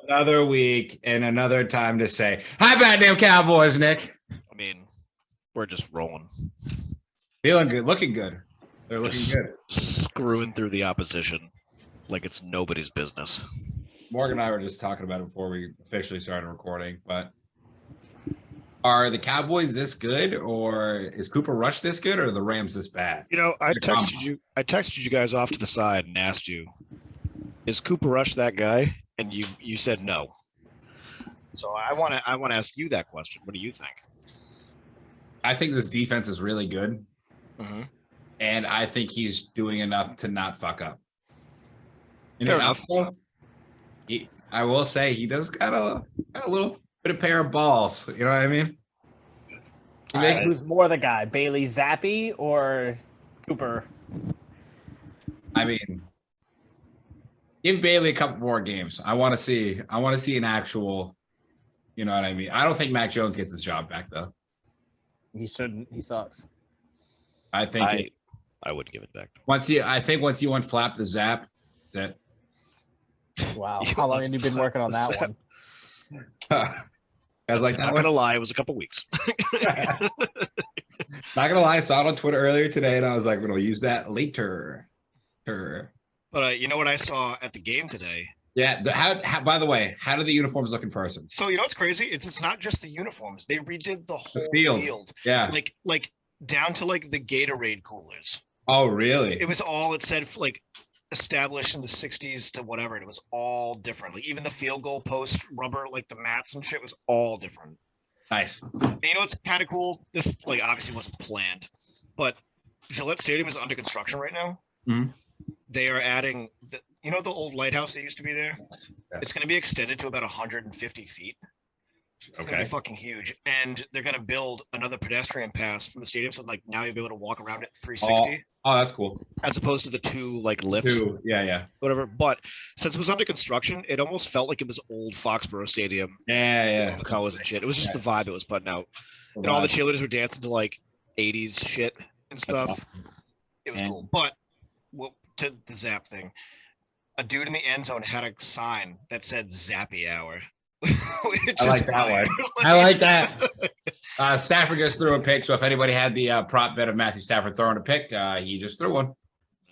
Another week and another time to say, hi, bad damn Cowboys, Nick. I mean, we're just rolling. Feeling good, looking good. They're looking Just good. Screwing through the opposition like it's nobody's business. Morgan and I were just talking about it before we officially started recording, but are the Cowboys this good, or is Cooper Rush this good, or are the Rams this bad? You know, I texted you guys off to the side and asked you, is Cooper Rush that guy? And you said no. So I want to ask you that question. What do you think? I think this defense is really good, and I think he's doing enough to not fuck up. Fair enough. I will say he does got a little bit of pair of balls. You know what I mean? Who's more the guy, Bailey Zappi or Cooper? I mean, give Bailey a couple more games. I want to see an actual. You know what I mean? I don't think Mac Jones gets his job back though. He shouldn't. He sucks. I think I wouldn't give it back. Once you unflap the zap, that. Wow, how long have you been working on that one? I was like, not gonna lie, it was a couple weeks. Not gonna lie, I saw it on Twitter earlier today, and I was like, we're gonna use that later. But you know what I saw at the game today? Yeah. How by the way, how do the uniforms look in person? So you know what's crazy? It's not just the uniforms. They redid the whole field. Yeah. Like down to like the Gatorade coolers. Oh, really? It was all it said like established in the 60s to whatever. It was all different. Like even the field goal post rubber, like the mats and shit was all different. Nice. And you know what's kind of cool? This like obviously wasn't planned, but Gillette Stadium is under construction right now. Mm-hmm. They are adding the old lighthouse that used to be there? Yes. It's going to be extended to about 150 feet. It's going to be fucking huge. And they're going to build another pedestrian pass from the stadium. So like now you'll be able to walk around it 360. Oh, that's cool. As opposed to the two like lifts. Yeah. Whatever. But since it was under construction, it almost felt like it was old Foxborough Stadium. Yeah. The colors and shit. It was just the vibe it was putting out. And all the cheerleaders were dancing to like 80s shit and stuff. It was cool. But to the Zap thing, a dude in the end zone had a sign that said Zappy Hour. I like that one. I like that. Stafford just threw a pick, so if anybody had the prop bet of Matthew Stafford throwing a pick, he just threw one.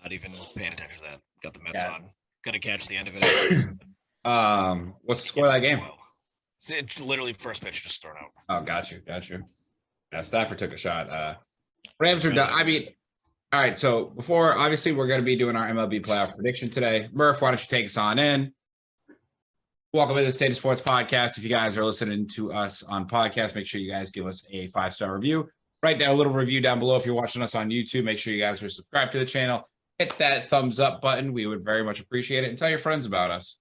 Not even paying attention to that. Got the Mets on. Gonna catch the end of it. What's the score of that game? It's literally first pitch just thrown out. Oh, got you. Yeah, Stafford took a shot. Rams are done. I mean, all right, so before, obviously, we're going to be doing our MLB playoff prediction today. Murph, why don't you take us on in? Welcome to the State of Sports Podcast. If you guys are listening to us on podcast, make sure you guys give us a 5-star review. Write down a little review down below. If you're watching us on YouTube, make sure you guys are subscribed to the channel. Hit that thumbs up button. We would very much appreciate it. And tell your friends about us.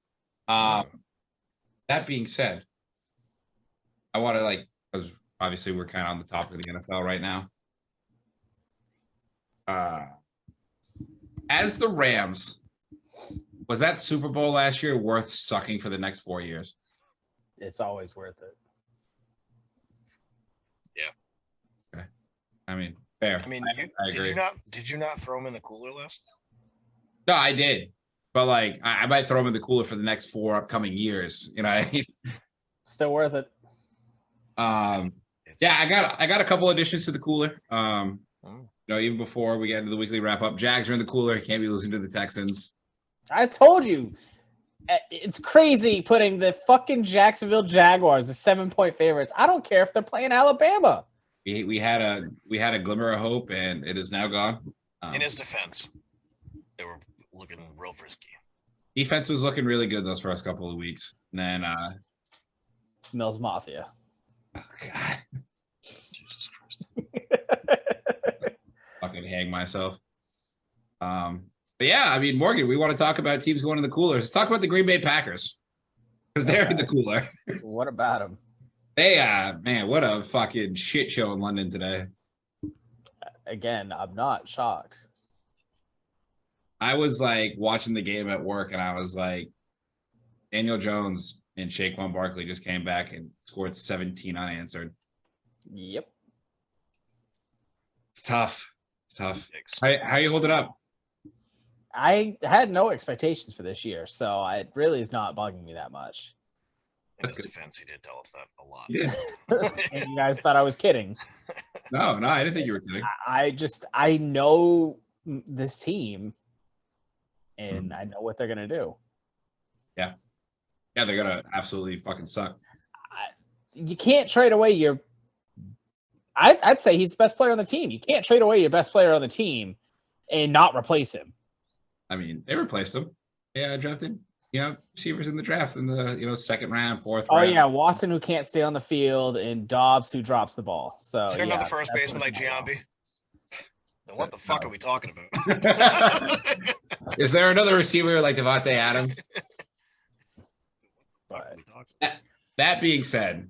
That being said, I want to because obviously we're kind of on the topic of the NFL right now. As the Rams, was that Super Bowl last year worth sucking for the next 4 years? It's always worth it. Yeah. Okay. I mean, fair. I mean, I agree. Did you not throw him in the cooler list? No, I did. But I might throw him in the cooler for the next 4 upcoming years. You know what I mean? Still worth it. Yeah, I got a couple additions to the cooler. Even before we get into the weekly wrap up, Jags are in the cooler. Can't be losing to the Texans. I told you, it's crazy putting the fucking Jacksonville Jaguars, the 7-point favorites. I don't care if they're playing Alabama. We had a glimmer of hope, and it is now gone. In his defense, they were looking real frisky. Defense was looking really good those first couple of weeks, and then Mills Mafia. Oh God. Jesus Christ. Fucking hang myself. But yeah, I mean, Morgan, we want to talk about teams going in the cooler. Let's talk about the Green Bay Packers because they're in the cooler. What about them? They, man, what a fucking shit show in London today. Again, I'm not shocked. I was watching the game at work, and I was like, Daniel Jones and Saquon Barkley just came back and scored 17 unanswered. Yep. It's tough. How you hold it up? I had no expectations for this year, so it really is not bugging me that much. In his defense, he did tell us that a lot. Yeah. And you guys thought I was kidding. No, I didn't think you were kidding. I know this team, and I know what they're gonna do. Yeah, they're gonna absolutely fucking suck. You can't trade away your. I'd say he's the best player on the team. You can't trade away your best player on the team and not replace him. I mean, they replaced him. Yeah, drafted, receivers in the draft in the, second round, fourth round. Oh yeah, Watson who can't stay on the field and Dobbs who drops the ball. So is there another first baseman like Giambi? Then what the fuck are we talking about? Is there another receiver like Devontae Adams? But that being said,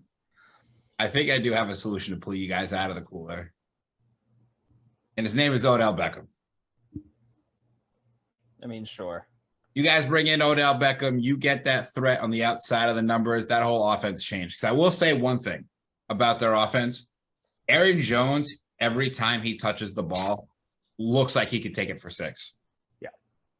I think I do have a solution to pull you guys out of the cooler. And his name is Odell Beckham. I mean, sure. You guys bring in Odell Beckham. You get that threat on the outside of the numbers. That whole offense changed. Because I will say one thing about their offense. Aaron Jones, every time he touches the ball, looks like he could take it for 6. Yeah.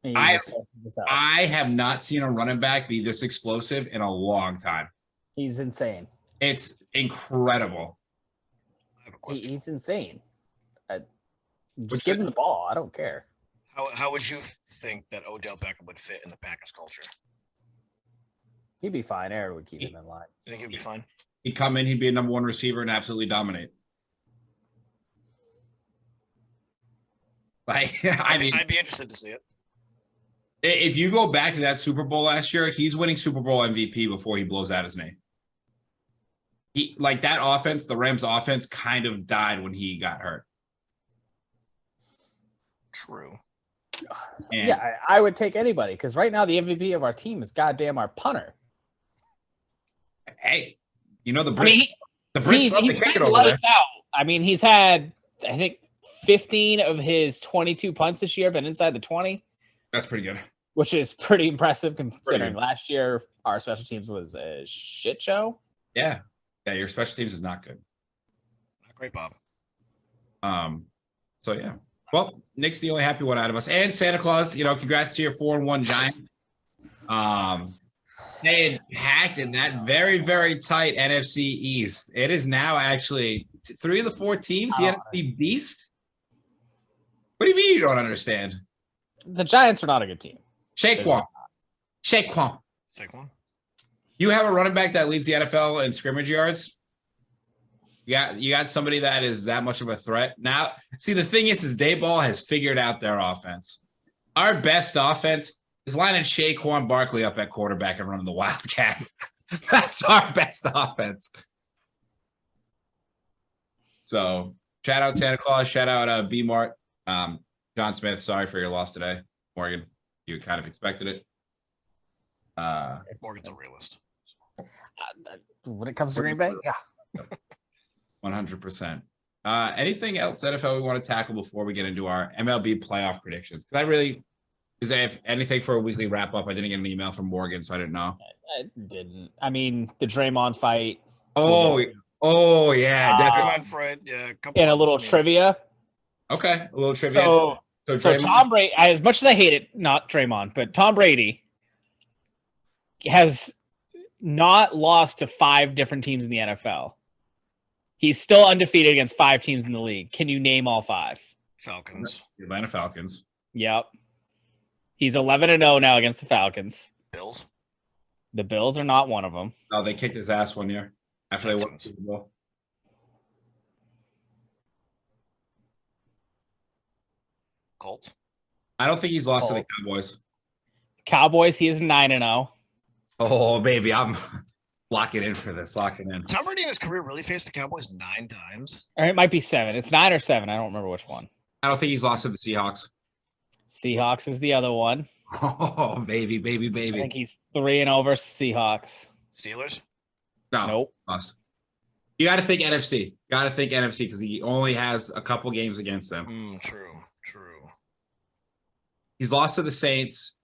I have not seen a running back be this explosive in a long time. He's insane. It's incredible. He's insane. Just give him the ball. I don't care. How would you think that Odell Beckham would fit in the Packers culture? He'd be fine. Aaron would keep him in line. You think he'd be fine? He'd come in, he'd be a number 1 receiver and absolutely dominate. I mean, I'd be interested to see it. If you go back to that Super Bowl last year, he's winning Super Bowl MVP before he blows out his knee. That offense, the Rams offense, kind of died when he got hurt. True. And yeah, I would take anybody because right now the MVP of our team is goddamn our punter. Hey, the Brits. The Brits love to kick it over there. Out. I mean, he's had I think 15 of his 22 punts this year been inside the 20. That's pretty good. Which is pretty impressive considering last year our special teams was a shit show. Yeah. Yeah, your special teams is not good. Not great, Bob. So yeah. Well, Nick's the only happy one out of us. And Santa Claus, congrats to your 4-1 Giant. They had hacked in that very, very tight NFC East. It is now actually 3 of the 4 teams, the NFC Beast. What do you mean you don't understand? The Giants are not a good team. Saquon. You have a running back that leads the NFL in scrimmage yards. You got somebody that is that much of a threat. Now, see, the thing is Dayball has figured out their offense. Our best offense is lining Saquon Barkley up at quarterback and running the Wildcat. That's our best offense. So, shout out Santa Claus. Shout out B-Mart. John Smith, sorry for your loss today. Morgan, you kind of expected it. Morgan's a realist. When it comes to Green Bay, yeah. 100%. Anything else, NFL, we want to tackle before we get into our MLB playoff predictions? Because if anything for a weekly wrap up, I didn't get an email from Morgan, so I didn't know. I didn't. I mean, the Draymond fight. Oh yeah, definitely. Draymond fight, yeah. And a little trivia. Okay, a little trivia. So Tom Brady, as much as I hate it, not Draymond, but Tom Brady has not lost to 5 different teams in the NFL. He's still undefeated against 5 teams in the league. Can you name all 5? Falcons. The Atlanta Falcons. Yep. He's 11-0 now against the Falcons. Bills. The Bills are not one of them. Oh, they kicked his ass one year after they won the Super Bowl. Colts. I don't think he's lost to the Cowboys. Cowboys, he is 9-0. Oh, baby, I'm locking in for this. Locking in. Tom Brady in his career really faced the Cowboys 9 times. Or it might be 7. It's 9 or 7. I don't remember which one. I don't think he's lost to the Seahawks. Seahawks is the other one. Oh, baby. I think he's 3-0 versus Seahawks. Steelers? No. Nope. Lost. You got to think NFC. Because he only has a couple games against them. True. He's lost to the Saints.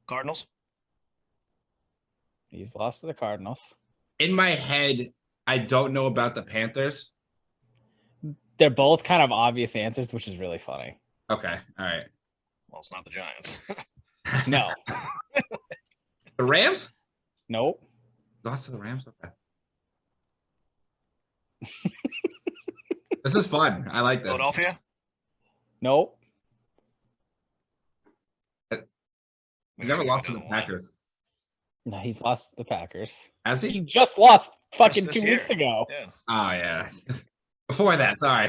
Cardinals? He's lost to the Cardinals. In my head, I don't know about the Panthers. They're both kind of obvious answers, which is really funny. Okay. All right. Well, it's not the Giants. No. The Rams? Nope. Lost to the Rams. Okay. This is fun. I like this. Philadelphia. Nope. He's never lost to the Packers. No, he's lost to the Packers. Has He he? just lost fucking This 2 year. weeks ago. Yeah. Oh yeah. Before that, sorry.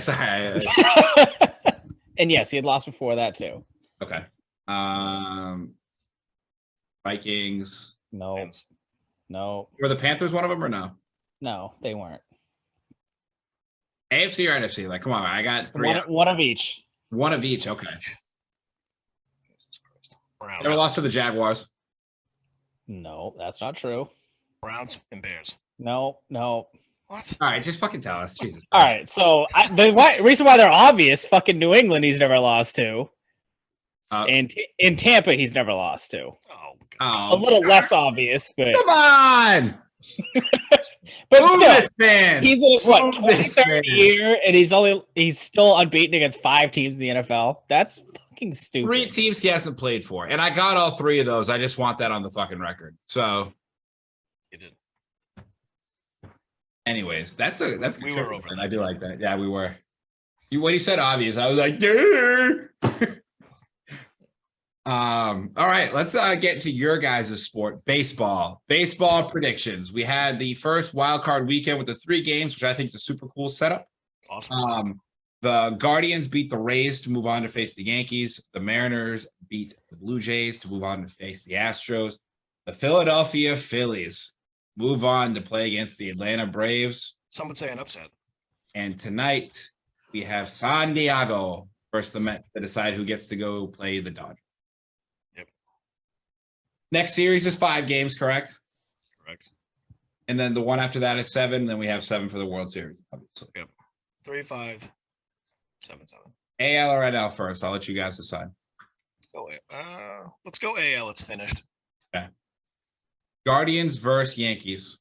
And yes, he had lost before that too. Okay. Vikings. No, Fans. no, Were the Panthers one of them or no? no, they weren't. AFC or NFC? Like, come on, I got three. One of each. One of each. Okay. Jesus Christ. Browns. Never lost to the Jaguars. No, that's not true. Browns and Bears. No, no. What? All right, just fucking tell us. Jesus. All Christ. right, so the reason why they're obvious, fucking New England, he's never lost to, and in Tampa, he's never lost to. Oh, A God. little less obvious, but Come on. but Move still, this man. he's in his what Move this 23rd man. year, and he's still unbeaten against 5 teams in the NFL. That's fucking stupid. 3 teams he hasn't played for, and I got all 3 of those. I just want that on the fucking record. So, You did. anyways, that's a We were over and that. I do like that. Yeah, we were. When you said obvious, I was like, dude. All right, let's get to your guys' sport, baseball. Baseball predictions. We had the first wild card weekend with the 3 games, which I think is a super cool setup. Awesome. The Guardians beat the Rays to move on to face the Yankees. The Mariners beat the Blue Jays to move on to face the Astros. The Philadelphia Phillies move on to play against the Atlanta Braves. Some would say an upset. And tonight we have San Diego versus the Mets to decide who gets to go play the Dodgers. Yep. Next series is 5 games, correct? Correct. And then the one after that is 7. Then we have 7 for the World Series. Obviously. 3, 5, 7, 7. AL or NL first. I'll let you guys decide. Go let's go AL. It's finished. Guardians versus Yankees.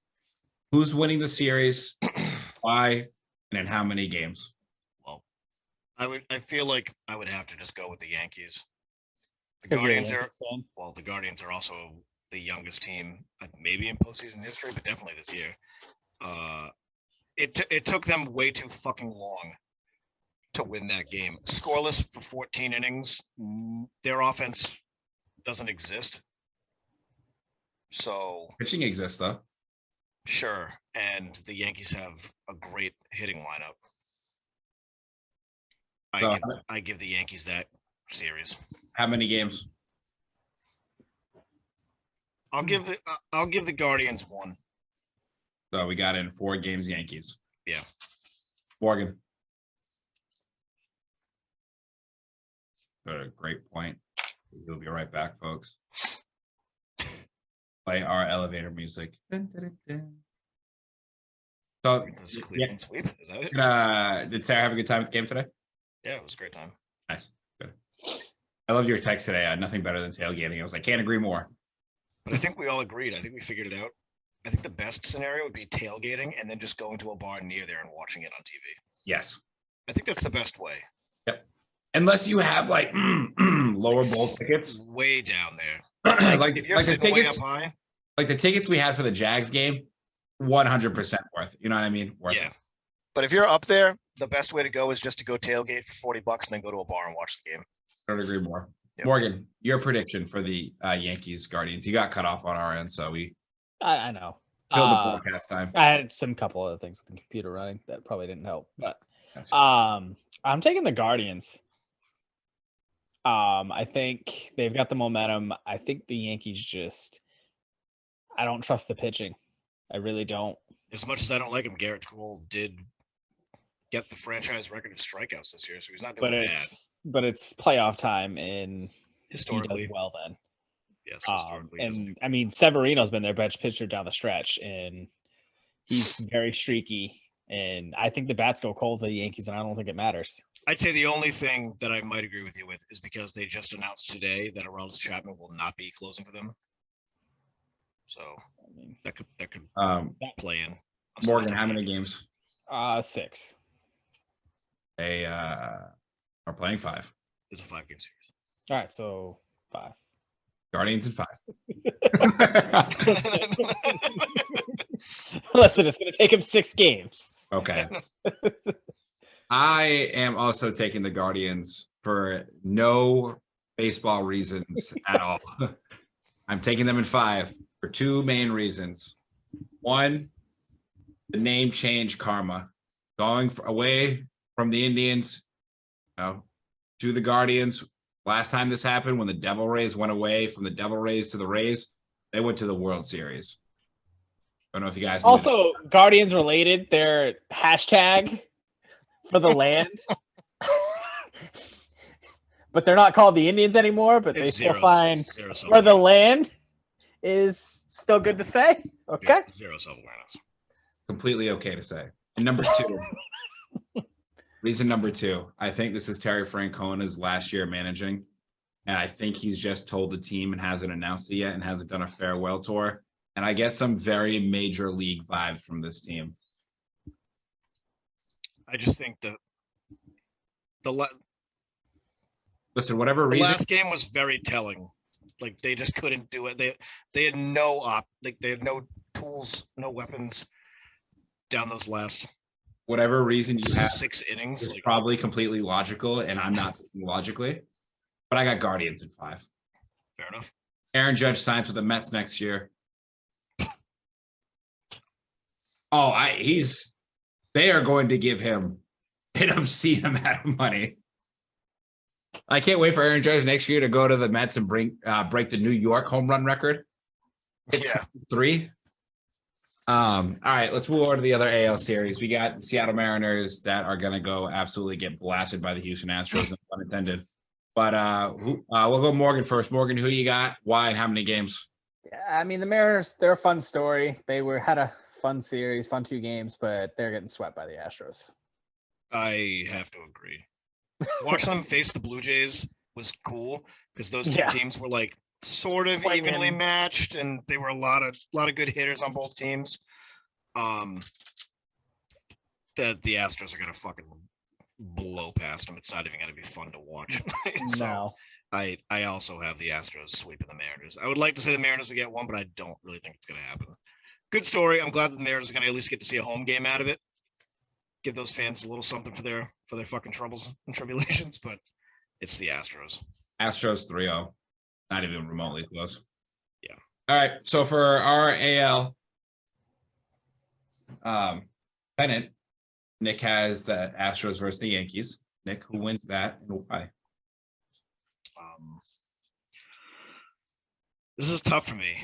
Who's winning the series? Why? And in how many games? Well, I feel like I would have to just go with the Yankees. The Because you're a Guardians are Yankees fan. well, the Guardians are also the youngest team, maybe in postseason history, but definitely this year. It took them way too fucking long to win that game. Scoreless for 14 innings. Their offense doesn't exist. So Pitching exists, though. sure, and the Yankees have a great hitting lineup. I give the Yankees that series. How many games? I'll give the Guardians 1. So we got in 4 games, Yankees. Yeah. Morgan. Great point. We'll be right back, folks. Play our elevator music. Dun, dun, dun, dun. So, This is Cleveland sweep. Is that it? did Sarah have a good time at the game today? Yeah, it was a great time. Nice. Good. I loved your text today. Nothing better than tailgating. I was like, can't agree more. But I think we all agreed. I think we figured it out. I think the best scenario would be tailgating and then just going to a bar near there and watching it on TV. Yes. I think that's the best way. Unless you have like lower bowl tickets. Way down there. like, If you're like the sitting way up tickets, high, like the tickets we had for the Jags game, 100% worth. You know what I mean? Worth yeah. it. But if you're up there, the best way to go is just to go tailgate for $40 and then go to a bar and watch the game. I don't agree more. Yep. Morgan, your prediction for the Yankees Guardians. You got cut off on our end, so we I know. filled the broadcast time. I had some couple other things with the computer running that probably didn't help, but Gotcha. I'm taking the Guardians. I think they've got the momentum. I think the Yankees I don't trust the pitching. I really don't. As much as I don't like him, Garrett Cole did get the franchise record of strikeouts this year, so he's not doing bad. But it's playoff time, and he Historically, does well then. yes, historically. he doesn't. And I mean, Severino's been their best pitcher down the stretch, and he's very streaky. And I think the bats go cold for the Yankees, and I don't think it matters. I'd say the only thing that I might agree with you with is because they just announced today that Aroldis Chapman will not be closing for them. So I mean, that could play in. Morgan, how many games? 6. They are playing 5. It's a 5-game series. All right, so 5. Guardians in 5. Listen, it's going to take him 6 games. Okay. I am also taking the Guardians for no baseball reasons at all. I'm taking them in 5 for 2 main reasons. One, the name change karma. Going away from the Indians, to the Guardians. Last time this happened, when the Devil Rays went away from the Devil Rays to the Rays, they went to the World Series. I don't know if you guys also Guardians related. Their hashtag for the land, but they're not called the Indians anymore. But they still find where the land is still good to say. Okay, zero self-awareness. Completely okay to say. And number 2, reason number 2, I think this is Terry Francona's last year managing, and I think he's just told the team and hasn't announced it yet and hasn't done a farewell tour. And I get some very major league vibes from this team. I just think Listen, whatever reason, last game was very telling. Like they just couldn't do it. They had no they had no tools, no weapons down those last whatever reason you have, 6 innings. is probably completely logical, and I'm not thinking logically. But I got Guardians in 5. Fair enough. Aaron Judge signs with the Mets next year. Oh, they are going to give him an obscene amount of money. I can't wait for Aaron Judge next year to go to the Mets and break the New York home run record. It's 3. All right, let's move over to the other AL series. We got the Seattle Mariners that are going to go absolutely get blasted by the Houston Astros, no pun intended. But we'll go Morgan first. Morgan, who you got? Why and how many games? I mean, the Mariners, they're a fun story. They had a fun series, fun 2 games, but they're getting swept by the Astros. I have to agree. Watching them face the Blue Jays was cool because those 2 teams were like sort of evenly matched, and they were a lot of good hitters on both teams. The Astros are gonna fucking blow past them. It's not even gonna be fun to watch. So No. I also have the Astros sweeping the Mariners. I would like to say the Mariners will get 1, but I don't really think it's gonna happen. Good story. I'm glad that the Mariners are gonna at least get to see a home game out of it. Give those fans a little something for their fucking troubles and tribulations, but it's the Astros. Astros 3-0. Not even remotely close. Yeah. All right. So for our AL pennant, Nick has the Astros versus the Yankees. Nick, who wins that and why? This is tough for me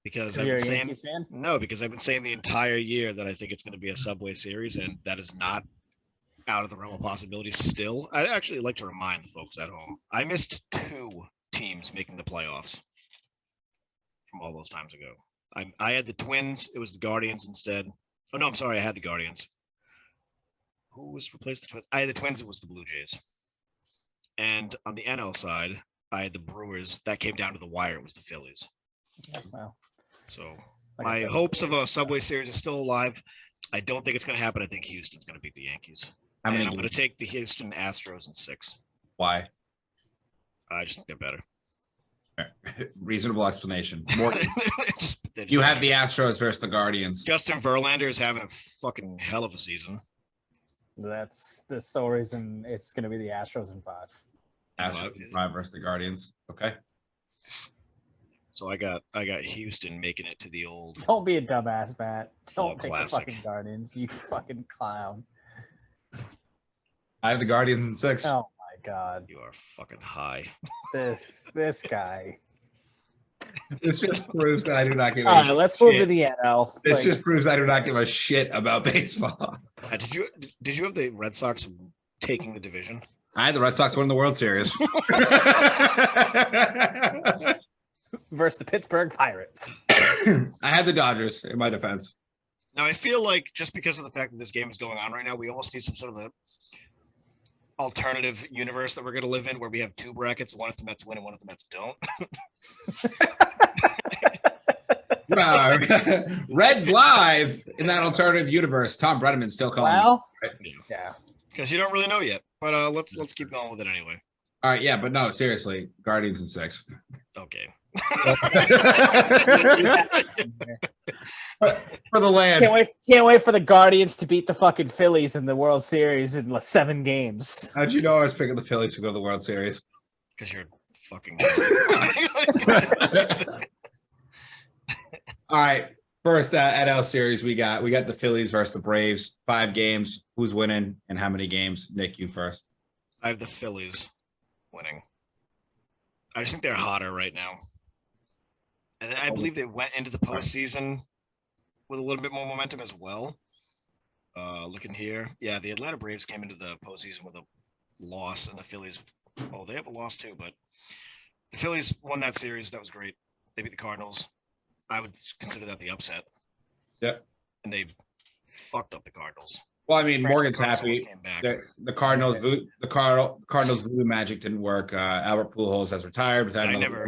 because I've You're been a saying Yankees fan? no, because I've been saying the entire year that I think it's going to be a Subway Series, and that is not out of the realm of possibility still. I'd actually like to remind the folks at home, I missed 2 teams making the playoffs from all those times ago. I had the Twins. It was the Guardians instead. Oh, no, I'm sorry. I had the Guardians. Who was replaced the Twins? I had the Twins. It was the Blue Jays. And on the NL side, I had the Brewers. That came down to the wire. It was the Phillies. Yeah, well, So like I my said, hopes of a Subway Series are still alive. I don't think it's going to happen. I think Houston's going to beat the Yankees. How many And I'm going to games? take the Houston Astros in 6. Why? I just think they're better. Reasonable explanation. Morgan, They're you just have better. the Astros versus the Guardians. Justin Verlander is having a fucking hell of a season. that's the sole reason it's going to be the Astros in 5. Astros 5 versus the Guardians. Okay. So I got Houston making it to the old. Don't be a dumbass, Matt. Don't pick the classic. fucking Guardians, you fucking clown. I have the Guardians in 6. Oh my god, You are fucking high. this guy. This just proves that I do not give All right, let's move to the NL. This Like, just proves I do not give a shit about baseball. Did you have the Red Sox taking the division? I had the Red Sox win the World Series. versus the Pittsburgh Pirates. I had the Dodgers in my defense. Now I feel like just because of the fact that this game is going on right now, we almost need some sort of a alternative universe that we're going to live in, where we have 2 brackets: one if the Mets win and one if the Mets don't. Reds live in that alternative universe. Tom Brenneman's still calling. Well, me. yeah. Because you don't really know yet. But let's keep going with it anyway. All right, yeah, but no, seriously, Guardians in 6. Okay. All for the land. Can't wait for the Guardians to beat the fucking Phillies in the World Series in 7 games. How'd you know I was picking the Phillies to go to the World Series? Because you're fucking. All right. First NL series we got the Phillies versus the Braves. 5 games. Who's winning and how many games? Nick, you first. I have the Phillies winning. I just think they're hotter right now. And I believe they went into the postseason with a little bit more momentum as well. Looking here. Yeah, the Atlanta Braves came into the postseason with a loss, and the Phillies, they have a loss too, but the Phillies won that series. That was great. They beat the Cardinals. I would consider that the upset. Yep. And they fucked up the Cardinals. Well, I mean, Morgan's Cardinals happy. came back. The Cardinals voodoo magic didn't work. Albert Pujols has retired without I another.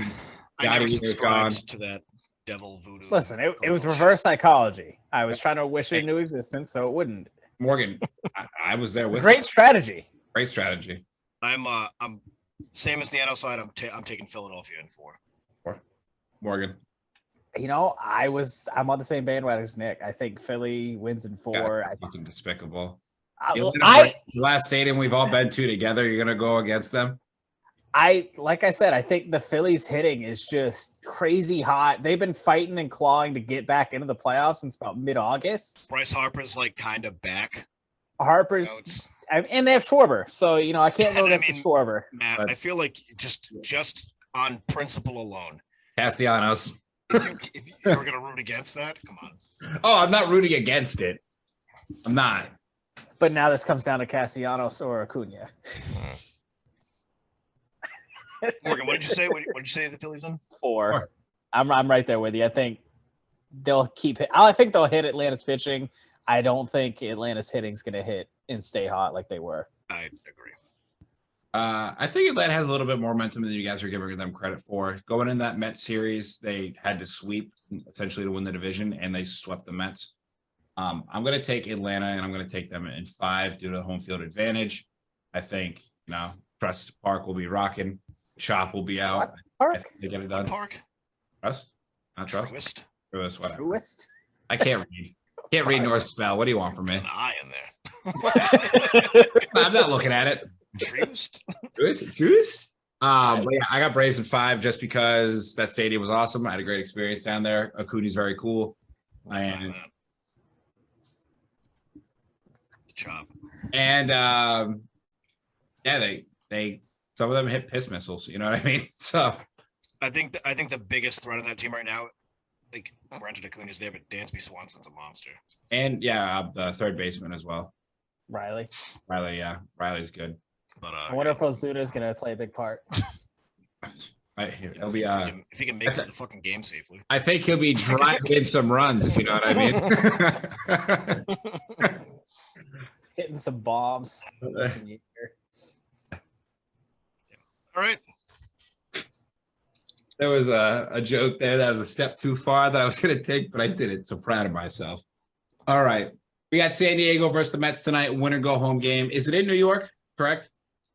never subscribed to that devil voodoo. Listen, it was reverse psychology. I was trying to wish it into existence so it wouldn't. Morgan, I was there with Great strategy. Great strategy. I'm same as the NL side. I'm taking Philadelphia in 4. Morgan. You know, I'm on the same bandwagon as Nick. I think Philly wins in 4. God, fucking despicable. The last stadium we've all been to together, you're gonna go against them. Like I said, I think the Phillies hitting is just crazy hot. They've been fighting and clawing to get back into the playoffs since about mid-August. Bryce Harper's like kind of back. Harper's and they have Schwarber, so I can't go against the Schwarber. Matt, I feel like just on principle alone, Castellanos. If you were gonna root against that, come on. Oh, I'm not rooting against it. I'm not. But now this comes down to Castellanos or Acuna. Morgan, what did you say? What did you say the Phillies in? 4. I'm right there with you. I think they'll keep it. I think they'll hit Atlanta's pitching. I don't think Atlanta's hitting's going to hit and stay hot like they were. I agree. I think Atlanta has a little bit more momentum than you guys are giving them credit for. Going in that Mets series, they had to sweep essentially to win the division, and they swept the Mets. I'm going to take Atlanta, and I'm going to take them in 5 due to home field advantage. I think Trust Park will be rocking. Shop will be out. Park? They get it done. Park? Trust? Not Trust? Truist? Whatever. Truist? I can't read. Can't read nor spell. What do you want from me? There's an I in there. I'm not looking at it. Truist? Truist? But yeah, I got Braves in 5 just because that stadium was awesome. I had a great experience down there. Acuna's very cool. And Chop. And they some of them hit piss missiles, you know what I mean? So I think the biggest threat on that team right now, like granted Acuna's there, but Dansby Swanson's a monster. And the third baseman as well. Riley, yeah. Riley's good. But I wonder if Ozuna is going to play a big part. It'll be if he can make it to the fucking game safely. I think he'll be driving in some runs, if you know what I mean. Hitting some bombs. All right. There was a joke there that was a step too far that I was going to take, but I didn't. So proud of myself. All right. We got San Diego versus the Mets tonight. Winner go home game. Is it in New York? Correct?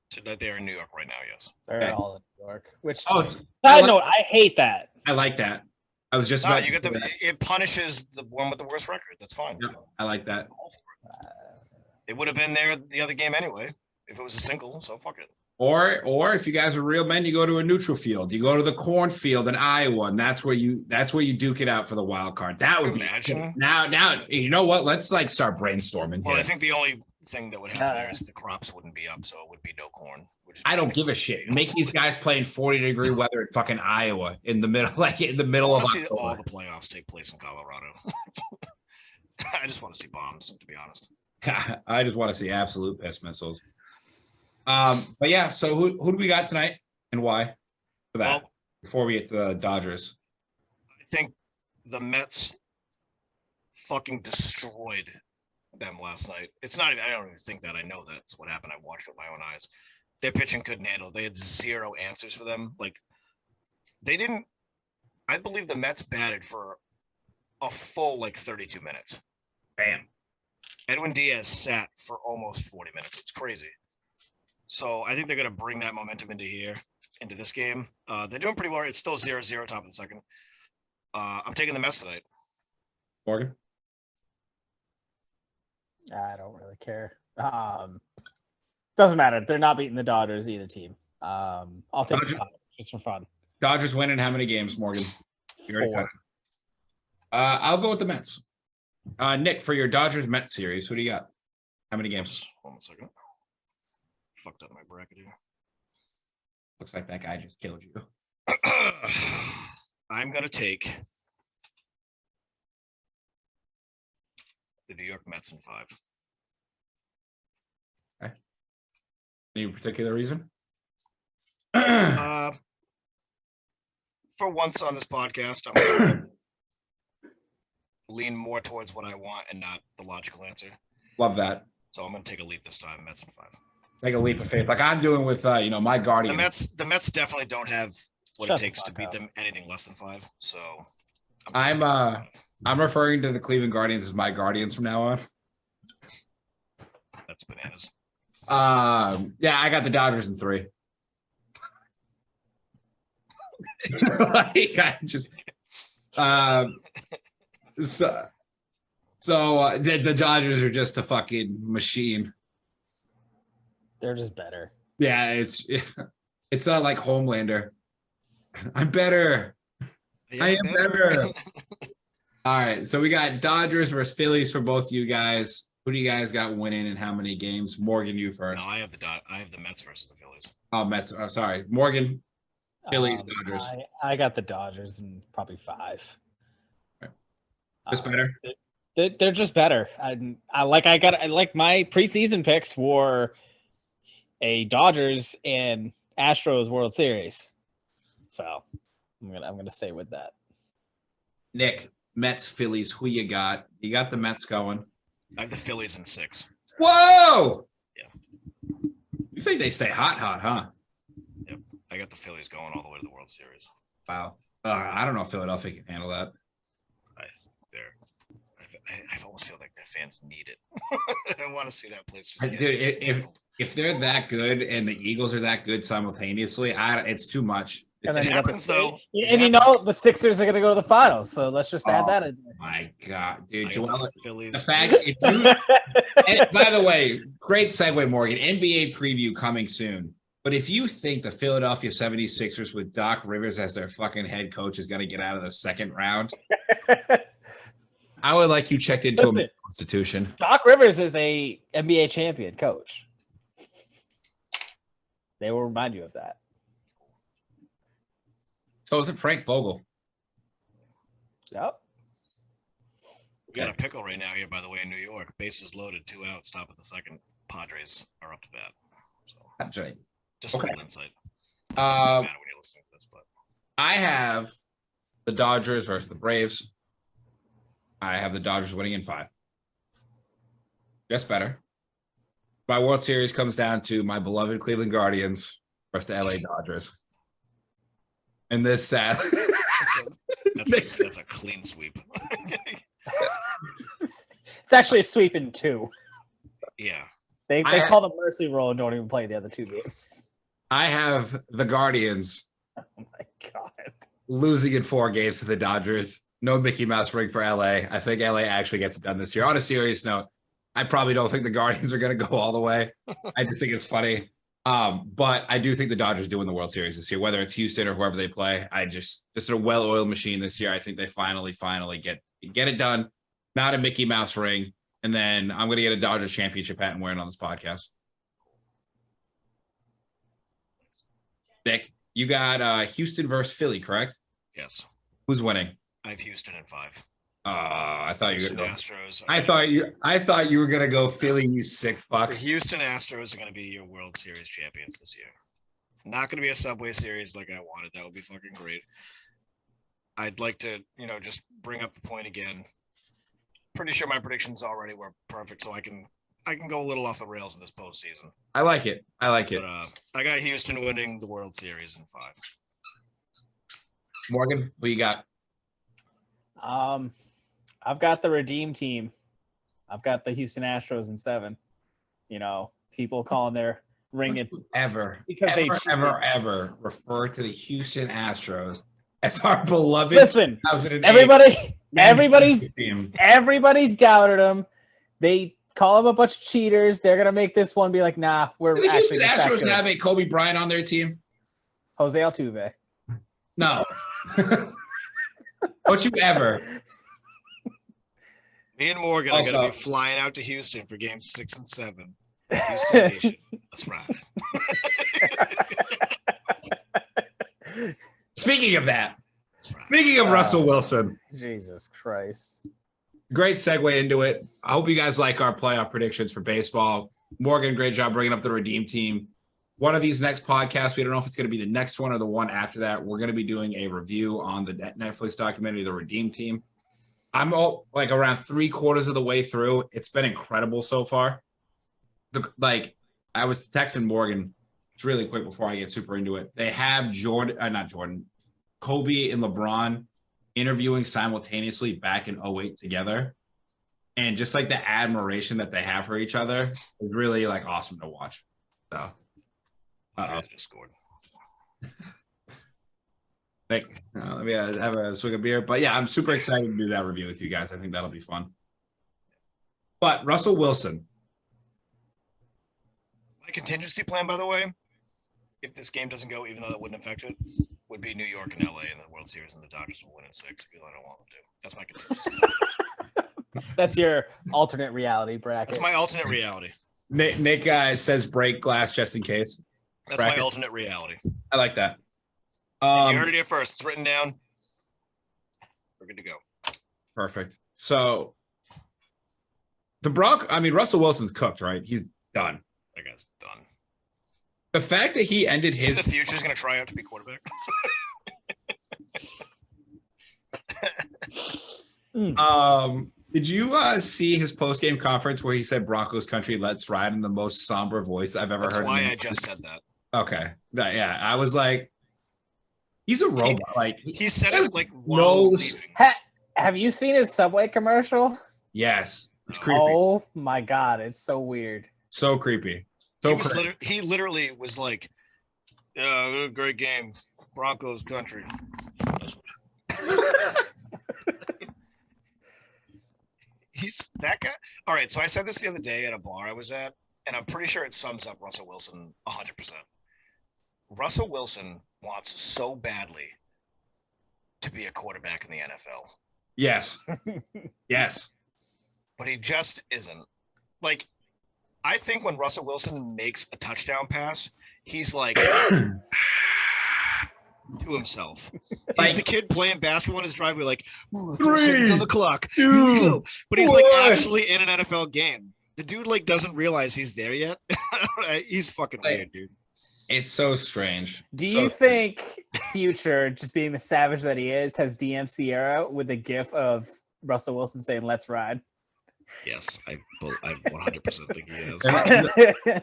Tonight they're in New York right now, yes. They're all in New York. Which, side note, I hate that. I like that. I was just about. It punishes the one with the worst record. That's fine. Yeah, I like that. It would have been there the other game anyway if it was a single. So fuck it. Or if you guys are real men, you go to a neutral field. You go to the cornfield in Iowa, and that's where you duke it out for the wild card. That would imagine. Now you know what? Let's start brainstorming. Well, here. I think the only thing that would happen there is the crops wouldn't be up, so it would be no corn. I don't give a shit. Make these guys play in 40-degree weather in fucking Iowa in the middle, of October. All the playoffs take place in Colorado. I just want to see bombs, to be honest. I just want to see absolute piss missiles. But yeah, so who do we got tonight and why? For that, before we get to the Dodgers. I think the Mets fucking destroyed them last night. It's not even, I don't even think that. I know that's what happened. I watched it with my own eyes. Their pitching couldn't handle it. They had zero answers for them. Like, they didn't, I believe the Mets batted for a full 32 minutes. Bam. Edwin Diaz sat for almost 40 minutes. It's crazy. So I think they're going to bring that momentum into this game. They're doing pretty well. It's still 0-0 top of the second. I'm taking the Mets tonight. Morgan? I don't really care. Doesn't matter. They're not beating the Dodgers, either team. I'll take the Dodgers just for fun. Dodgers winning how many games, Morgan? You already said it. I'll go with the Mets. Nick, for your Dodgers Mets series, who do you got? How many games? Hold on a second. Fucked up my bracket here. Looks like that guy just killed you. I'm gonna take the New York Mets in 5. Any particular reason? For once on this podcast, I'm gonna lean more towards what I want and not the logical answer. Love that. So I'm gonna take a leap this time. Mets in 5. Take a leap of faith, like I'm doing with my Guardians. The Mets definitely don't have what Shut it the takes to fuck beat up. them anything less than 5. So I'm referring to the Cleveland Guardians as my Guardians from now on. That's bananas. Yeah, I got the Dodgers in 3. Like, I just so the Dodgers are just a fucking machine. They're just better. Yeah, it's not like Homelander. I'm better. Yeah, I am better. All right, so we got Dodgers versus Phillies for both you guys. Who do you guys got winning and how many games? Morgan, you first. No, I have the Mets versus the Phillies. Oh, Mets. Oh, sorry, Morgan. Phillies, Dodgers. I got the Dodgers in probably 5. Just better. They're just better. I like my preseason picks were a Dodgers and Astros World Series. So I'm gonna stay with that. Nick, Mets, Phillies. Who you got? You got the Mets going. I have the Phillies in 6. Whoa! Yeah. You think they stay hot, huh? Yep. I got the Phillies going all the way to the World Series. Wow. I don't know if Philadelphia can handle that. I almost feel like their fans need it. I want to see that place just Dude, if they're that good and the Eagles are that good simultaneously, it's too much. And then It you got happens, though. And the Sixers are going to go to the finals, so let's just add that in there. My God, dude! I got Joel, the Phillies. the fact, and by the way, great segue, Morgan. NBA preview coming soon. But if you think the Philadelphia 76ers with Doc Rivers as their fucking head coach is going to get out of the second round, I would like you checked into a constitution. Doc Rivers is a NBA champion coach. They will remind you of that. So is it Frank Vogel? Yep. We got a pickle right now here, by the way, in New York. Bases loaded, 2 outs, top of the second. Padres are up to bat. So That's right. just a little insight. It Uh, doesn't matter when you're listening to this, but I have the Dodgers versus the Braves. I have the Dodgers winning in 5. Just better. My World Series comes down to my beloved Cleveland Guardians versus the LA Dodgers. And this sad. that's a clean sweep. It's actually a sweep in 2. Yeah. They call the mercy roll and don't even play the other 2 games. I have the Guardians Oh my God. losing in 4 games to the Dodgers. No Mickey Mouse ring for LA. I think LA actually gets it done this year. On a serious note, I probably don't think the Guardians are going to go all the way. I just think it's funny. But I do think the Dodgers do win the World Series this year, whether it's Houston or whoever they play. I just a well-oiled machine this year. I think they finally get it done. Not a Mickey Mouse ring. And then I'm going to get a Dodgers championship hat and wear it on this podcast. Nick, you got Houston versus Philly, correct? Yes. Who's winning? I have Houston in 5. I thought you were Houston going to Astros. I thought you were going to go Philly, you sick fuck. The Houston Astros are going to be your World Series champions this year. Not going to be a Subway Series like I wanted. That would be fucking great. I'd like to, just bring up the point again. Pretty sure my predictions already were perfect, so I can go a little off the rails in this postseason. I like it. But I got Houston winning the World Series in 5. Morgan, who you got? I've got the Redeem team. I've got the Houston Astros in 7. People calling their ring it ever refer to the Houston Astros as our beloved. Listen, 2008 everybody's doubted him. They call him a bunch of cheaters. They're gonna make this one be like, nah, we're the actually Houston just that Astros good. have a Kobe Bryant on their team. Jose Altuve. No. Don't you ever. Me and Morgan are Also- going to be flying out to Houston for games 6 and 7. Houston Nation. Let's ride. Speaking of that, speaking of Russell Wilson, Jesus Christ. great segue into it. I hope you guys like our playoff predictions for baseball. Morgan, great job bringing up the Redeem team. One of these next podcasts, we don't know if it's going to be the next one or the one after that. We're going to be doing a review on the Netflix documentary, The Redeem Team. I'm all like around 3/4 of the way through. It's been incredible so far. I was texting Morgan. It's really quick before I get super into it. They have Kobe and LeBron interviewing simultaneously back in 2008 together. And just like the admiration that they have for each other is really like awesome to watch. So, Just scored. let me have a swig of beer. But yeah, I'm super excited to do that review with you guys. I think that'll be fun. But Russell Wilson. My contingency plan, by the way, if this game doesn't go, even though that wouldn't affect it, would be New York and LA in the World Series, and the Dodgers will win in 6 because I don't want them to. That's my contingency. That's your alternate reality bracket. That's my alternate reality. Nick says break glass just in case. That's bracket. my alternate reality. I like that. You heard it here first. It's written down. We're good to go. Perfect. So Russell Wilson's cooked, right? He's done. That guy's done. The fact that he ended In his the future is going to try out to be quarterback. did you see his post-game conference where he said Broncos country let's ride in the most somber voice I've ever That's heard? why I just said that. Okay. Yeah, I was like, he's a robot. He said it like while leaving. Have you seen his Subway commercial? Yes, it's creepy. Oh my God, it's so weird. So creepy. He literally was like, "Yeah, great game, Broncos country." He's that guy. All right, so I said this the other day at a bar I was at, and I'm pretty sure it sums up Russell Wilson 100%. Russell Wilson wants so badly to be a quarterback in the NFL. Yes. Yes. But he just isn't. Like, I think when Russell Wilson makes a touchdown pass, he's like to himself. He's the kid playing basketball in his driveway, like, ooh, 3 seconds on the clock. Here we go. But he's like actually in an NFL game. The dude like doesn't realize he's there yet. He's fucking weird, dude. It's so strange. Do you think Future, just being the savage that he is, has DM Sierra with a gif of Russell Wilson saying "Let's ride"? Yes, I 100% think he is.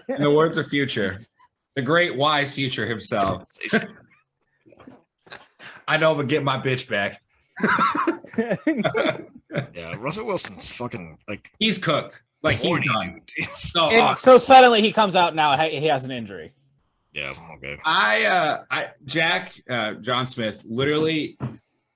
In the words of Future, the great wise Future himself. I know, but get my bitch back. Yeah, Russell Wilson's fucking like he's cooked. Like horny, he's dude. done. And so suddenly he comes out now. He has an injury. Yeah, okay. Jack John Smith literally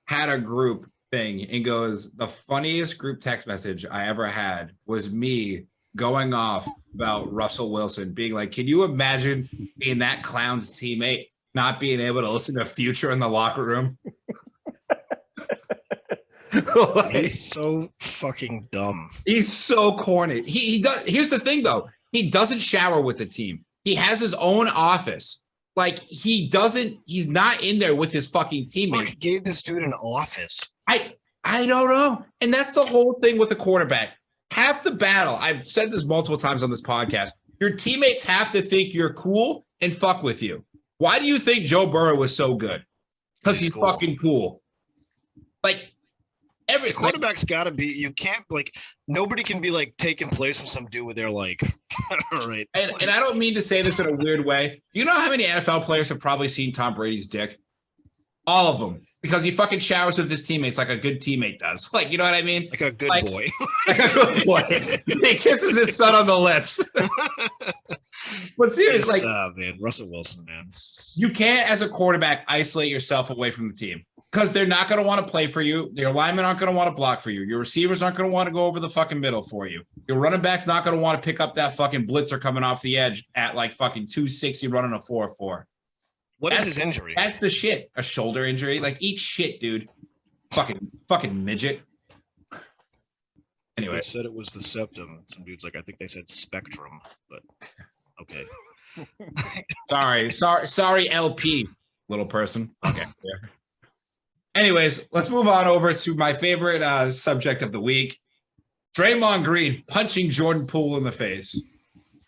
had a group thing and goes, the funniest group text message I ever had was me going off about Russell Wilson being like, can you imagine being that clown's teammate, not being able to listen to Future in the locker room? He's so fucking dumb. He's so corny. He does. Here's the thing, though. He doesn't shower with the team. He has his own office. Like he's not in there with his fucking teammates. He gave this dude an office. I don't know. And that's the whole thing with a quarterback. Half the battle, I've said this multiple times on this podcast, your teammates have to think you're cool and fuck with you. Why do you think Joe Burrow was so good? Because he's cool. Fucking cool. Like, every quarterback's got to be, you can't, like, nobody can be, like, taking place with some dude where they're like, all right. And I don't mean to say this in a weird way. You know how many NFL players have probably seen Tom Brady's dick? All of them. Because he fucking showers with his teammates like a good teammate does. Like, you know what I mean? Like a good boy. Like a good boy. He kisses his son on the lips. But seriously, like, man, Russell Wilson, man. You can't, as a quarterback, isolate yourself away from the team. Because they're not going to want to play for you. Your linemen aren't going to want to block for you. Your receivers aren't going to want to go over the fucking middle for you. Your running back's not going to want to pick up that fucking blitzer coming off the edge at like fucking 260 running a 4-4. What is his injury? That's the shit. A shoulder injury. Like, eat shit, dude. Fucking midget. Anyway. They said it was the septum. Some dude's like, I think they said spectrum, but okay. Sorry, LP, little person. Okay. Yeah. Anyways, let's move on over to my favorite subject of the week. Draymond Green punching Jordan Poole in the face.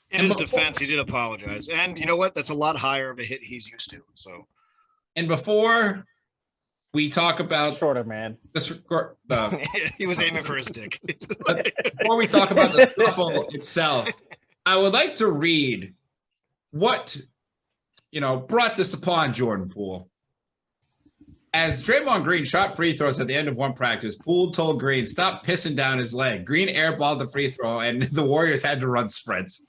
In his defense, he did apologize. And you know what? That's a lot higher of a hit he's used to. So, and before we talk about shorter man, he was aiming for his dick. Before we talk about the scuffle itself, I would like to read what brought this upon Jordan Poole. As Draymond Green shot free throws at the end of one practice, Poole told Green, "Stop pissing down his leg." Green airballed the free throw, and the Warriors had to run sprints.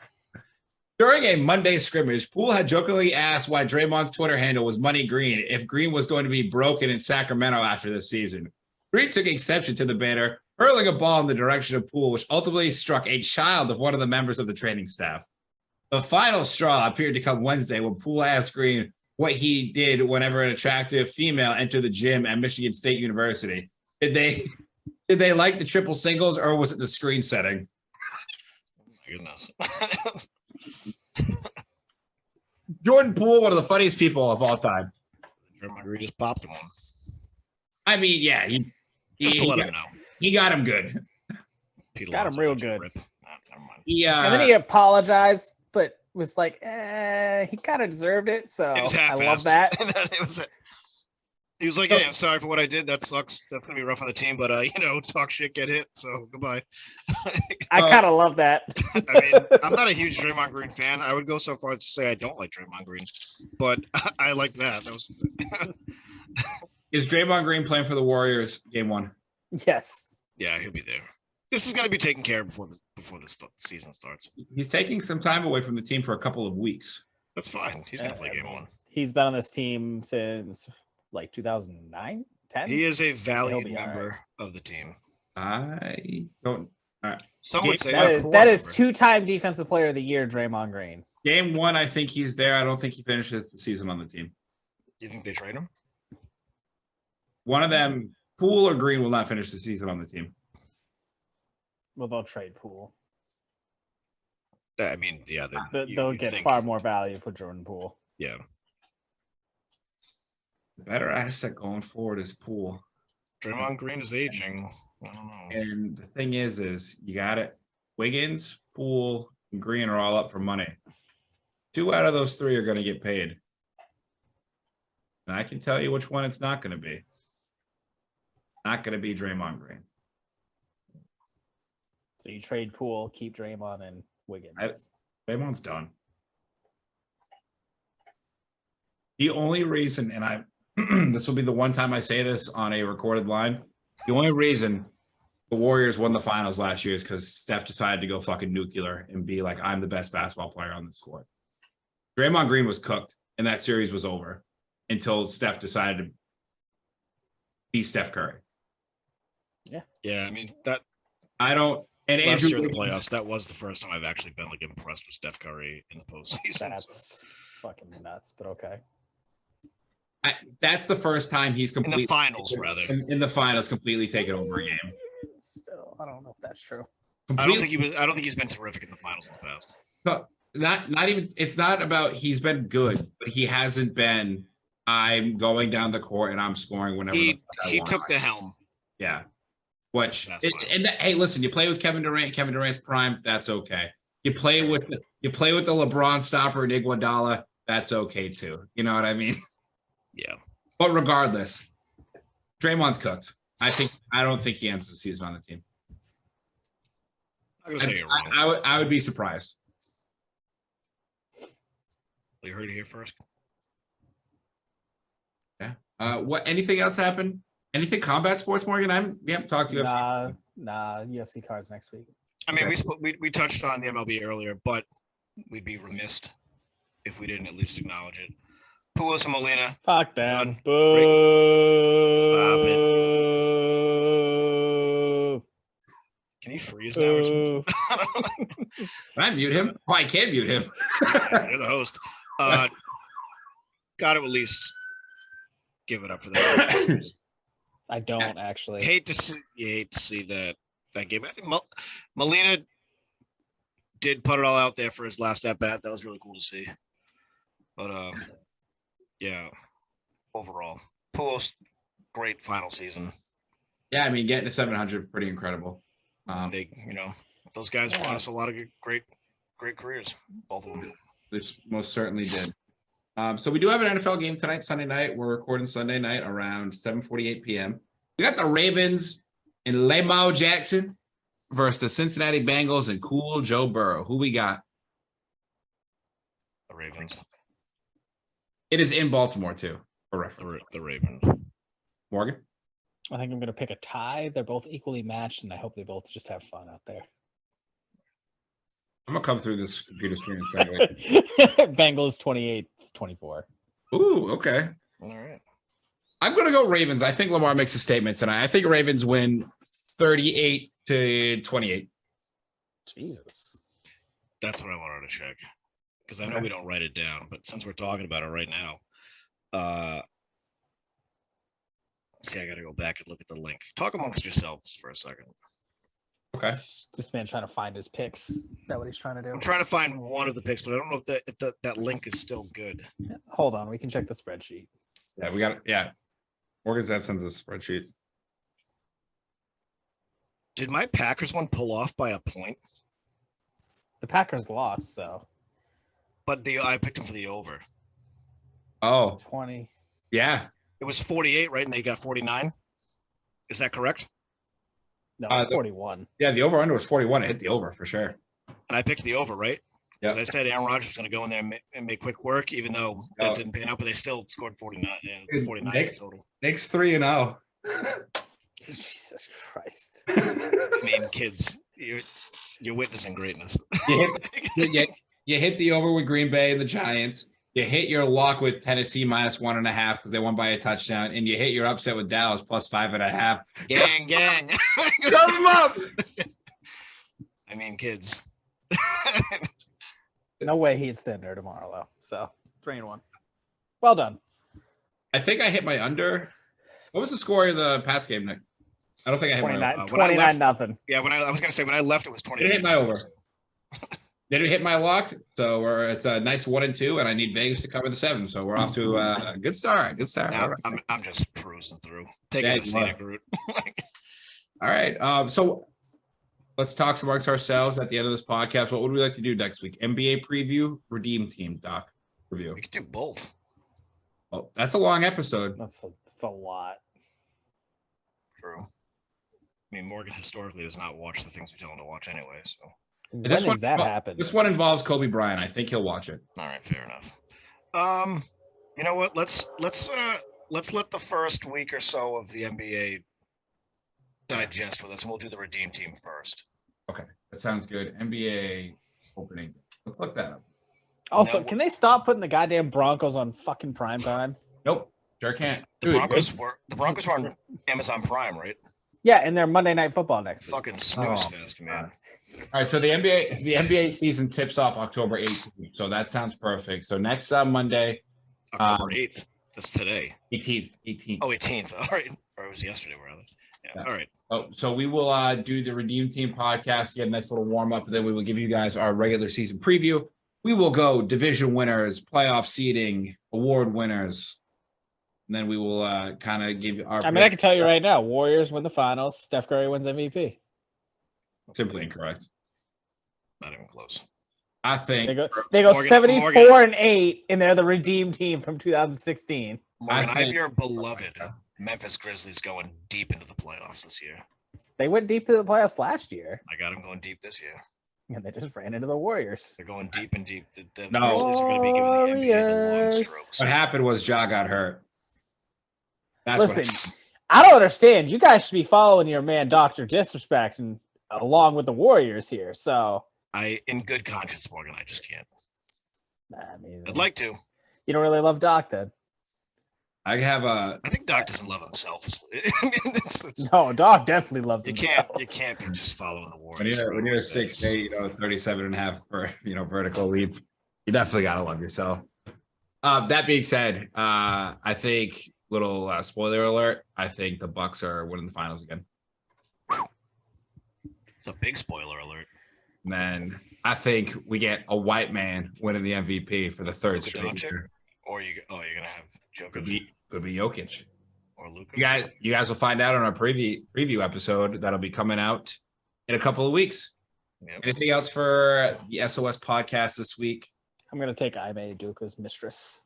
During a Monday scrimmage, Poole had jokingly asked why Draymond's Twitter handle was Money Green if Green was going to be broken in Sacramento after this season. Green took exception to the banner, hurling a ball in the direction of Poole, which ultimately struck a child of one of the members of the training staff. The final straw appeared to come Wednesday when Poole asked Green what he did whenever an attractive female entered the gym at Michigan State University. Did they like the triple singles, or was it the screen setting? Oh my goodness. Jordan Poole, one of the funniest people of all time. We just popped him on. I mean, yeah, just to let him know. He got him good. Got him real good. Never mind. And then he apologized, but was like, he kind of deserved it. So I love that. He was like, "Hey, I'm sorry for what I did. That sucks. That's gonna be rough on the team, but talk shit, get hit. So goodbye." I kind of love that. I mean, I'm not a huge Draymond Green fan. I would go so far as to say I don't like Draymond Green, but I like that. That was. Is Draymond Green playing for the Warriors game 1? Yes. Yeah, he'll be there. This is going to be taken care of before the season starts. He's taking some time away from the team for a couple of weeks. That's fine. He's going to play game 1. He's been on this team since like 2009, 10. He is a valued member of the team. I don't. All right. Some would say that is 2-time Defensive Player of the Year, Draymond Green. Game 1, I think he's there. I don't think he finishes the season on the team. You think they trade him? One of them, Poole or Green, will not finish the season on the team. Well, they'll trade Poole. I mean, yeah. They'll get far more value for Jordan Poole. Yeah. The better asset going forward is Poole. Draymond Green is aging. I don't know. And the thing is you got it. Wiggins, Poole, and Green are all up for money. 2 out of those 3 are going to get paid. And I can tell you which one it's not going to be. Not going to be Draymond Green. So you trade Poole, keep Draymond and Wiggins. Draymond's done. The only reason, and this will be the one time I say this on a recorded line, the only reason the Warriors won the finals last year is because Steph decided to go fucking nuclear and be like, I'm the best basketball player on this court. Draymond Green was cooked, and that series was over until Steph decided to be Steph Curry. Yeah, I mean, that. I don't. And last Andrew year in the playoffs, that was the first time I've actually been like impressed with Steph Curry in the postseason. That's fucking nuts, but okay. That's the first time he's completely in the finals, rather. In the finals, completely taken over a game. Still, I don't know if that's true. I don't think he's been terrific in the finals in the past. No, not even. It's not about he's been good, but he hasn't been. I'm going down the court and I'm scoring whenever he took the helm. Yeah. Hey, listen, you play with Kevin Durant. Kevin Durant's prime. That's okay. You play with the LeBron stopper and Iguodala. That's okay too. You know what I mean? Yeah. But regardless, Draymond's cooked. I don't think he ends the season on the team. I'm gonna say you're wrong. I would be surprised. You heard it here first. Yeah. What? Anything else happen? Anything combat sports, Morgan? We haven't talked to you. Nah, UFC cards next week. I mean, we touched on the MLB earlier, but we'd be remiss if we didn't at least acknowledge it. Pujols and Molina. Fuck them. Done. Boo. Stop it. Can you freeze now or something? Can I mute him? Oh, I can mute him. You're the host. Got to at least give it up for that. I don't actually. You hate to see that game. Molina did put it all out there for his last at bat. That was really cool to see. But yeah, overall, Pujols, great final season. Yeah, I mean, getting to 700, pretty incredible. They, those guys brought us a lot of great careers, both of them. This most certainly did. So we do have an NFL game tonight, Sunday night. We're recording Sunday night around 7:48 p.m. We got the Ravens in Lamar Jackson versus the Cincinnati Bengals and cool Joe Burrow. Who we got? The Ravens. It is in Baltimore, too, for reference. The Ravens. Morgan? I think I'm going to pick a tie. They're both equally matched, and I hope they both just have fun out there. I'm going to come through this computer screen straight away. Bengals 28-24. Ooh, okay. All right. I'm going to go Ravens. I think Lamar makes a statement tonight. I think Ravens win 38-28. Jesus. That's what I wanted to check. Because I know we don't write it down, but since we're talking about it right now, see, I got to go back and look at the link. Talk amongst yourselves for a second. Okay. This man trying to find his picks. Is that what he's trying to do? I'm trying to find one of the picks, but I don't know if that link is still good. Yeah, hold on. We can check the spreadsheet. Yeah, we got it. Yeah. Morgan's dad sends us a spreadsheet. Did my Packers one pull off by a point? The Packers lost, so. But I picked them for the over. Oh. 20. Yeah. It was 48, right? And they got 49. Is that correct? No, it's 41. Yeah, the over-under was 41. It hit the over for sure. And I picked the over, right? Yeah. I said Aaron Rodgers was going to go in there and make quick work, even though that didn't pan out, but they still scored 49 and 49 total. Nick's 3-0. Jesus Christ. I mean, kids, you're witnessing greatness. You hit the over with Green Bay and the Giants. You hit your lock with Tennessee -1.5 because they won by a touchdown, and you hit your upset with Dallas +5.5. Gang. Cover them up. I mean, kids. No way he'd stand there tomorrow, though. So 3-1. Well done. I think I hit my under. What was the score of the Pats game, Nick? I don't think I hit my over. 29-0. Yeah, I was going to say when I left, it was 20. Didn't hit my over. Didn't hit my lock, so it's a nice 1-2, and I need Vegas to cover the 7. So we're off to a good start. Good start. Now, I'm just cruising through, taking the scenic route. All right. So let's talk amongst ourselves at the end of this podcast. What would we like to do next week? NBA preview, Redeem Team, Doc review. We could do both. Oh, that's a long episode. That's a lot. True. I mean, Morgan historically does not watch the things we tell him to watch anyway, so. When does that happen? This one involves Kobe Bryant. I think he'll watch it. All right, fair enough. You know what? Let's let the first week or so of the NBA digest with us, and we'll do the Redeem Team first. Okay, that sounds good. NBA opening. Let's look that up. Also, can they stop putting the goddamn Broncos on fucking prime time? Nope, sure can't. The Broncos were on Amazon Prime, right? Yeah, and they're Monday Night Football next week. Fucking snooze fest, man. All right, so the NBA season tips off October 18th. So that sounds perfect. So next Monday, October 8th. That's today. 18th. Oh, 18th. All right. Or it was yesterday, rather. Yeah. All right. Oh, so we will do the Redeem Team podcast, get a nice little warm up, and then we will give you guys our regular season preview. We will go division winners, playoff seeding, award winners. And then we will kind of give you our. I mean, I can tell you right now, Warriors win the finals. Steph Curry wins MVP. Simply incorrect. Not even close. I think they go 74-8, and they're the Redeem Team from 2016. Morgan, I have your beloved Memphis Grizzlies going deep into the playoffs this year. They went deep into the playoffs last year. I got them going deep this year. And they just ran into the Warriors. They're going deep and deep. The No. Grizzlies are going to be giving the NBA the long strokes. what happened was Ja got hurt. That's Listen, I don't understand. You guys should be following your man, Dr. Disrespect, and along with the Warriors here. So, In good conscience, Morgan, I just can't. I mean, I'd like to. You don't really love Doc then? I have a. I think Doc doesn't love himself. I mean, it's, No, Doc definitely loves you himself. can't be just following the war. When you're 6'8", 37.5 for vertical leap, you definitely gotta love yourself. That being said, I think little spoiler alert. I think the Bucks are winning the finals again. It's a big spoiler alert. And then I think we get a white man winning the MVP for the third Luka straight Doncic? year. Or you're gonna have Could Jokic be Jokic. or Luka. You guys will find out on our preview episode that'll be coming out in a couple of weeks. Yep. Anything else for the SOS podcast this week? I'm gonna take Ime Duka's mistress.